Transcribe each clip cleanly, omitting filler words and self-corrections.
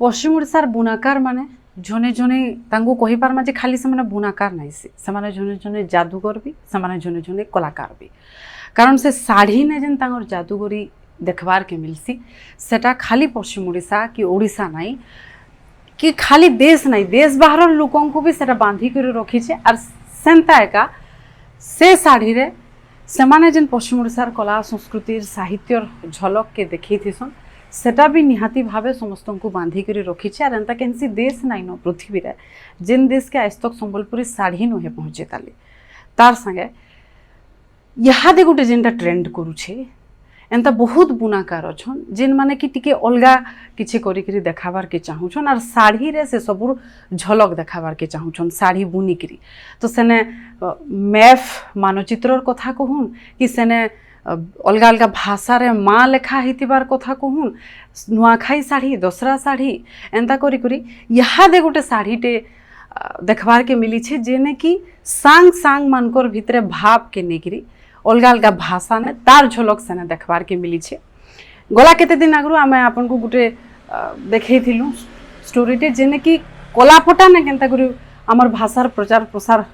पश्चिम ओडिशार बुनाकार माने जने जने तांको कहि पारमा जे खाली से माने बुनाकार नहीं से माने जने जने जादूगर भी से माने जने जने कलाकार भी कारण से साड़ी ने जेन तांगर जादूगरी देखबार के मिलसी सेटा खाली पश्चिम ओडिशा कि ओडिशा नहीं कि खाली देश नहीं देश बाहर लोकों को भी सेटा बांधी कर रखी छे और सेंता एका से साड़ी रे से माने जेन पश्चिम ओडिशार कला संस्कृति साहित्य झलक के देखी थीसन सेटा भी निहाती भावे समस्त को बांधी कर रखी छे और एंता केनसी देश नाई न पृथ्वी रे जेन देश के आज तक संबलपुरी साड़ी नुहे पहुँचे ताली तार संगे इहादे गोटे जेनटा ट्रेंड करुछे एंता बहुत बुनाकार अच्छन जेन माने कि टिके अलगा किछि करी करी देखाबार के चाहूछन और साड़ी रे से सबुर झलक देखाबार के चाहूछन साड़ी बुनी करी तो सेने मैफ मानचित्रर कथा कहून कि सेने अलगा अलगा भाषा रे माँ लेखा हितिबार कथा कहून नुआखाई साड़ी दसरा साड़ी एंता करी करी इहादे गोटे साड़ीटे देखबार के मिली छे जेने कि सांग सांग मानकर भितरे भाव के नेगिरी अलगा अलगा भाषा ने तार झलक सेने देखबार के मिली छे गला केते दिन आगु आमे आपन को गुटे देखैथिलु स्टोरीटे जेने कि कलापटा ने केनता करी हमर भाषार प्रचार प्रसार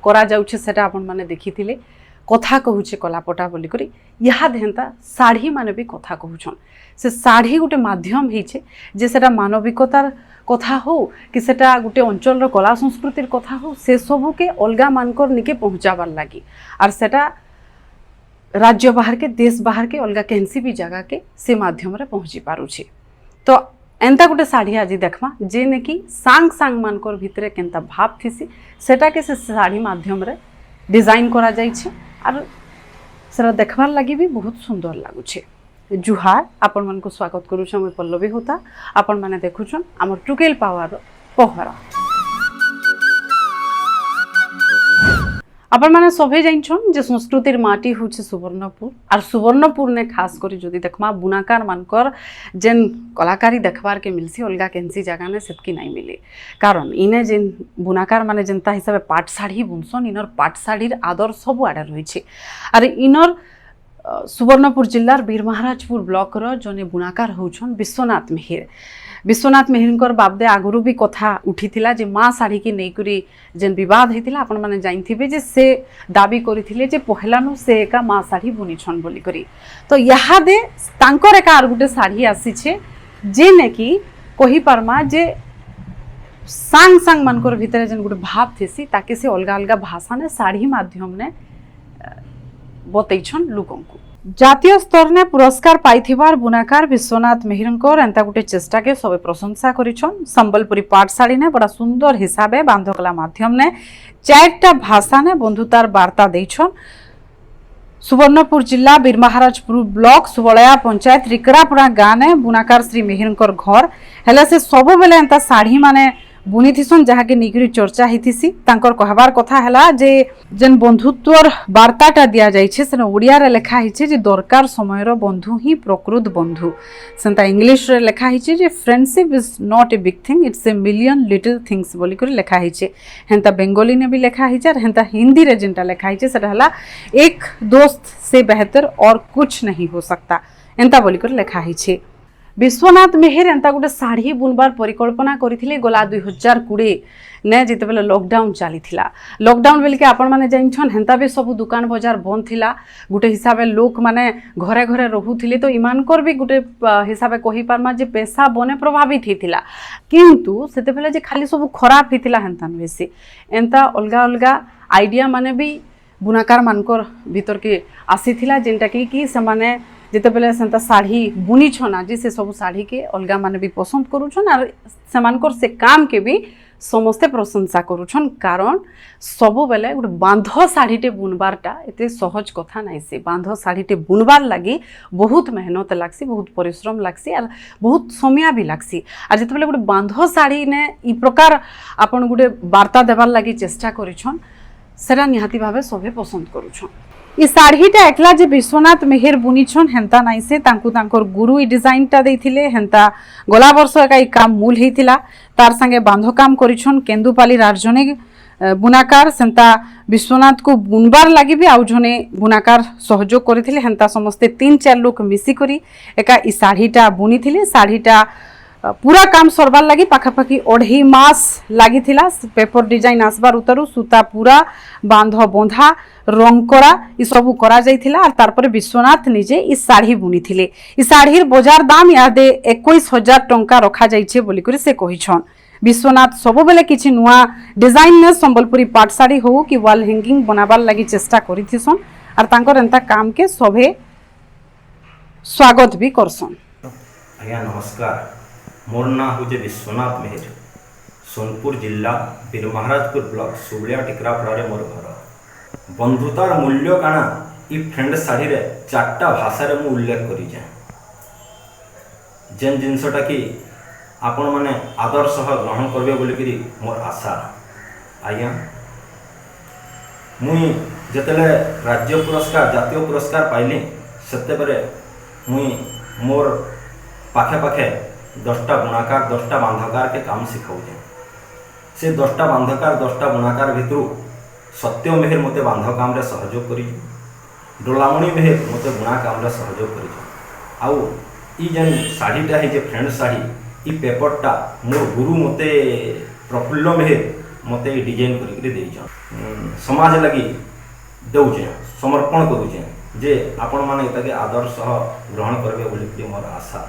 करा जाउछे सेटा आपन माने देखिथिले कथा कहूचे कलापटा बोली करी इहा देहंता साड़ी माने भी कथा कहूछन से साड़ी गोटे माध्यम हिचे जे सेटा मानविकतार कथा हो कि सेटा गोटे अंचल कला संस्कृतिर कथा हो से सबू के अलगा मानकर निके पहुँचाबार लगी और सेटा राज्य बाहर के देश बाहर के अलगा केनसी भी जगह के से माध्यम रे पहुँची पारुछे तो एंता गोटे साड़ी आज देखमा जेने कि सांग सांग मानकर भितरे केनता भाव थीसी सेटा के से साड़ी माध्यम रे डिजाइन करा जाई छे और सेरा देखबार लगी भी बहुत सुंदर लागुछे। जुहार आपण मन को स्वागत करू छे पल्लवी होता आपण माने देखुछन हमर टुकेल पावर पहरा आपण माने सभे जाइछन जे संस्कृतिर माटी होचे सुवर्णपुर और सुवर्णपुर ने खास करी जदि देखमा बुनाकार मानकर जेन कलाकारी देखबार के मिलसी अलगा केनसी जगह ने सेतकी नहीं मिले कारण इने जेन बुनाकार माने जनता हिसाब पाट साड़ी बुनसन इनर पाट साड़ीर आदर सब आड़े रही और इनर सुवर्णपुर जिल्लार बीरमहाराजपुर ब्लॉक रो जने बुनाकार होछन विश्वनाथ मेहरकर बाबदे आगुरु भी कथा उठी थिला जे माँ साड़ी की नहींकरी जेन विवाद होता आपण मैंने जानिथिबे जे से दाबी करिथिले जे पहलानु से एका माँ साड़ी बुनी छन बोली करी तो इहादे तांकर एका आर गुटे साड़ी आसी छे जेने कि कहि पारमा जे सांग सांग मानकर भितरे जेन गुटे भाव थेसी ताके से अलगा अलगा भाषा ने साड़ी माध्यम ने बतैछन लोकों को जातीय स्तर ने पुरस्कार पाइथिबार बुनाकार विश्वनाथ मेहरकर एंता गोटे चेष्टा के सबे प्रशंसा करिछन संबलपुरी पाट साड़ी ने बड़ा सुंदर हिसाबे बांधकला माध्यम ने 4टा भाषा ने बंधुतार वार्ता देछन सुवर्णपुर जिला बीरमहाराजपुर ब्लॉक सुवलया पंचायत रिकरापुरा गाँ ने बुनाकार श्री मेहरकर घर हेले से सब बेले एंता साड़ी माने बुनी थीसन जहाँके निकरी चर्चा हिथिसी तांकर कहबार कथा हला जे जेन बंधुत्वर वार्ताटा दिया जाइछे सेन ओडिया रे लेखा हिचे जे दरकार समयर बंधु ही प्रकृत बंधु सेंता इंग्लिश रे लेखा हिचे जे friendship is not a big thing it's a million little things बोली कर लेखा हिचे हेंता बेंगोली ने भी लेखा हिचे और हेंता हिंदी रे जेनटा लेखा हिचे सेटा हला एक दोस्त से बेहतर और कुछ नहीं हो सकता एंता बोली कर लेखा हिचे विश्वनाथ मेहर एंता गोटे साड़ी बुनबार परिकल्पना करथिले गला 2020 ने जिते बेले लॉकडाउन चली लॉकडाउन बेल के आपण माने जाइछन हेंता भी सब दुकान बाजार बंद थिला गोटे हिसाब से लोक माने घरे घरे रहुथिले तो इमानकर भी गोटे हिसाब से कहि पारमा जे पैसा बने प्रभावित हिथिला किंतु सेते बेले जे खाली सब खराब हिथिला हेंता बेसी एंता अलगा अलगा आइडिया माने भी बुनाकार मानकर भीतर के आसीथिला जेंटा कि से माने जिते बेले सेंता साड़ी बुनी छन आज से सब साड़ी के अलगा माने भी पसंद करूछन और सेमानकर से काम के भी समस्ते प्रशंसा करूछन कारण सब बेले गोटे बांध साड़ीटे बुनबारटा एते सहज कथा नहीं से बांध साड़ीटे बुनबार लगी बहुत मेहनत लागसी बहुत परिश्रम लागसी और बहुत समय भी लागसी और जिते बेले गोटे बांध साड़ी ने ई प्रकार आपन गोटे वार्ता देबार लगी चेष्टा करिछन सेरा निहाती भावे सभे पसंद करूछन ई साड़ीटा एकला जे विश्वनाथ मेहर बुनीछन हेंता नाई से तांकु तांकर गुरु ई डिजाइनटा देथिले हेंता गला वर्ष का ई काम मूल हेतिला तार संगे बांध काम करिछन केंदुपाली राजने बुनाकार सेंता विश्वनाथ को बुनबार लगी भी आउ जने बुनाकार सहयोग करथिले हेंता समस्ते 3-4 लोक मिसी करी एका ई साड़ीटा बुनी थिले साड़ीटा पूरा काम सरबार लगी पाखापाखि 2.5 मास लगी पेपर डिजाइन आसबार उतरू सूता पूरा बांध बंधा रंग करा ई सब करा जाइथिला और तारपरे विश्वनाथ निजे ई साड़ी बुनी थिले। ई साड़ीर बाजार दाम यादे 21,000 टंका रखा जाइछे बोली करी से कहिछन। विश्वनाथ सब बेले किछि नुआ डिजाइन ने संबलपुरी पाट साड़ी हो कि वॉल हैंगिंग बनाबार लगी चेष्टा करिथिसन और तांकर एंता काम के सभे स्वागत भी करसन। आज्ञा नमस्कार, मोर ना हूँ विश्वनाथ मेहर, सोनपुर जिला बीर महाराजपुर ब्लॉक सुबलिया टिकरापड़ा मोर घर। बंधुतार मूल्य काना इ फ्रेंड साड़ी रे 4टा भाषा रे मु उल्लेख करी जाए। जेन जिनसटा कि आपण माने आदर सह ग्रहण करबे बोली करी मोर आशा। आज्ञा मुई जेतेले राज्य पुरस्कार जातीय पुरस्कार पाइली सेते बेरे मुई मोर पाखे पाखे 10टा बुनाकार 10टा बांधकार के काम सिखाऊे। से 10टा बांधकार 10टा बुनाकार भितरु सत्य मेहर मते बांध काम रे सहयोग करी, डोलामणि मेहर मते बुना काम रे सहयोग करी। आउ ई जेन साड़ीटा है जे फ्रेंड साड़ी ई पेपरटा मोर गुरु मते प्रफुल्ल मेहर मते डिजाइन करी देई छ। समाज लगी देउछे समर्पण करूछे जे आपण माने एताके आदर सह ग्रहण करबे बोली मोर आशा।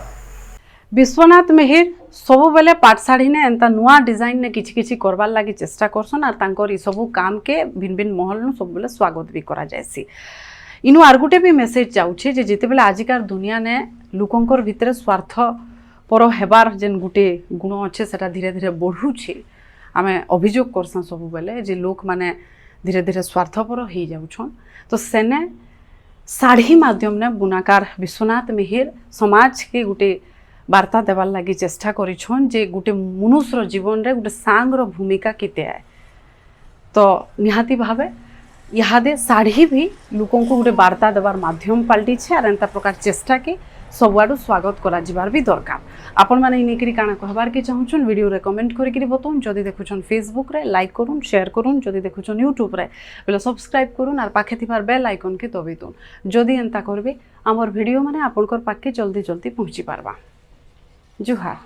विश्वनाथ मेहर सब बेले पाट साड़ी ने एंता नुआ डिजाइन ने किछि किछि करबार लागि चेष्टा करसन और तांकर ई सब काम के भिन्न भिन्न महल नु सब बेले स्वागत भी करा जायसी। इनु आर गुटे भी मेसेज जाउछे जे जेते बेले आजिकार दुनिया ने लोकंकर भितरे स्वार्थ पर हेबार जेन गुटे गुण अच्छे सेटा धीरे धीरे बढ़ुछे। आमे अभियोग करसन सब बेले जे लोक माने धीरे धीरे स्वार्थपर हो जाउछन। तो सेने साड़ी माध्यम ने बुनाकार विश्वनाथ मेहर समाज के गुटे वार्ता देवार लगी चेष्टा करिछन जे गुटे मनुष्यर जीवन रे गुटे सांगर भूमिका केते आए। तो निहाती भावे इहादे साड़ी भी लोकों को गुटे वार्ता देवार माध्यम पलटि छे और एंता प्रकार चेष्टा के सबुआडू स्वागत करा जिबार भी दरकार। आपण माने इनेकरी काना कहबार के चाहुछन वीडियो रे कमेंट करिकरी बताउन। जदि देखुछन फेसबुक रे लाइक करूँ शेयर करूँ, जदि देखुछन यूट्यूब रे बेले सब्सक्राइब करूँ और पाखे थिबार बेल आइकन के दबाइतुन। जदि एंता करबे हमर वीडियो माने आपनकर पाखे जल्दी जल्दी पहुँची पारबा। जुहार।